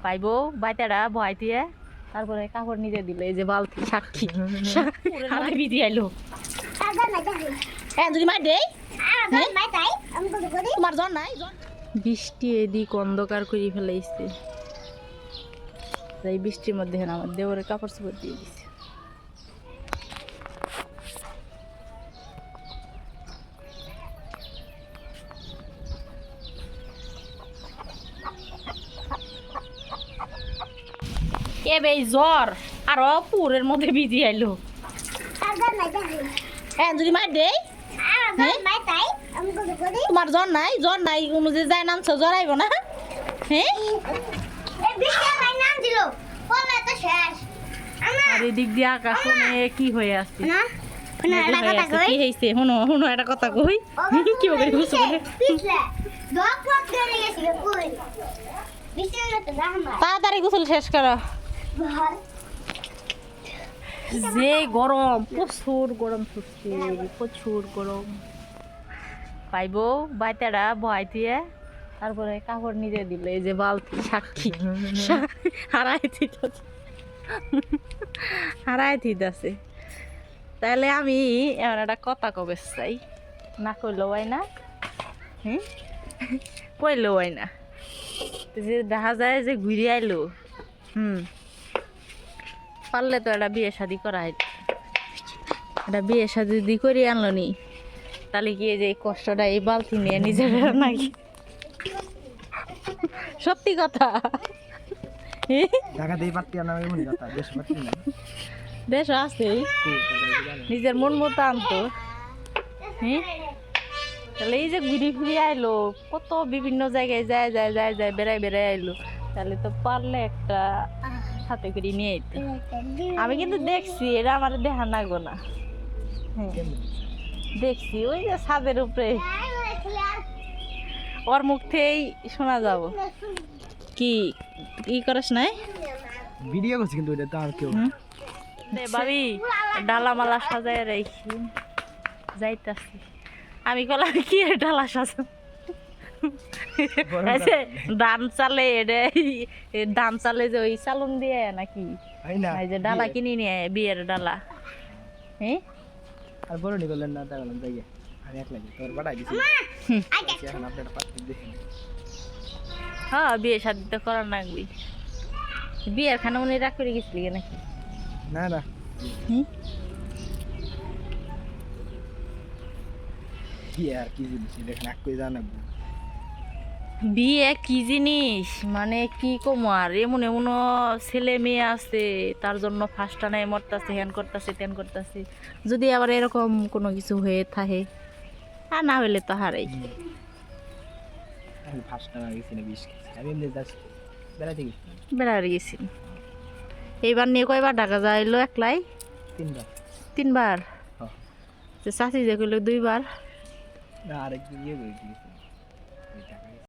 পাইবো বাইতাটা ভয় দিয়ে তারপরে কাপড় নিজে দিল এই যে বালতি সাক্ষী হারাই বিধি আইলো হ্যাঁ যদি মার দেই তোমার জন নাই বৃষ্টি এদিক অন্ধকার করে ফেলাইছে এই বৃষ্টির মধ্যে আমার দেওরে কাপড় চোপড় দিয়ে দিছে এবে জ্বর আর পুরের মধ্যে ভিজি আইলো হ্যাঁ যদি মার দেই তোমার জ্বর নাই কোনো যে যায় নামছো জ্বর আইব না হ্যাঁ আর এদিক দিয়ে আকাশ কি হয়ে আসছে কি হয়েছে শুনো শুনো একটা কথা কই কি হবে তাড়াতাড়ি গোসল শেষ করো যে গরম প্রচুর গরম ছুটছে প্রচুর গরম পাইবো বাইতাটা ভয় দিয়ে তারপরে কাপড় নিজে দিল এই যে বালতি সাক্ষী হারাই দিতেছে তাহলে আমি এমন একটা কথা কবে চাই না কইলো হয় না কইলো হয় না যে দেখা যায় যে ঘুরে আইলো পারলে তো একটা বিয়ে শাদি করা একটা বিয়ে শাদি যদি করে আনলো নি তাহলে কি যে কষ্টটা এই বালতি নিয়ে নিজের নাকি সত্যি কথা দেশ আছে নিজের মন মতো আনতো তাহলে এই যে ঘুরে ফিরে আইলো কত বিভিন্ন জায়গায় যায় বেড়াই আইলো তাহলে তো পারলে একটা হাতে করে নিয়ে আইতে আমি কিন্তু দেখছি এটা আমার দেখা নাগো না দেখছি ওই যে ছাদের উপরে ওর মুখ থেকেই শোনা যাব কি কি করিস নাই ভিডিও করছি কিন্তু এটা তো আর কেউ ভাবি ডালা মালা সাজায় রাখি যাইতাছি আমি কলাম কি ডালা সাজা ধান চালে ধান চালে যে ওই চালন দিয়ে নাকি যে ডালা কিনে নিয়ে বিয়ের ডালা হ্যাঁ আর বড় নি করলেন না তাহলে যাই আমি এক লাগে তোর পাঠাই দিছি এখন আপনারা পাঠিয়ে দিন হ্যাঁ বিয়ে শাদি তো করার লাগবে বিয়ের খানা মনে রাখ করে গেছিলি নাকি না না বিয়ে আর কি জিনিস দেখেন এক করে জানাবো বিয়ে কি জিনিস মানে কি কমার এমন এমন ছেলে মেয়ে আছে তার জন্য ফার্স্টটা নাই মরতাছে হ্যান করতেছে তেন করতেছে যদি আবার এরকম কোনো কিছু হয়ে থাকে আর না হইলে তো হারাই আমি ফার্স্টটা গেছি না 20 আমি এমনি জাস্ট বেড়াতে গেছি বেড়াতে গেছি এইবার নিয়ে কয়বার ঢাকা যাইলো একলাই তিনবার হ্যাঁ চাষি যে কইলো 2 বার না আরেকদিন গিয়ে গেছি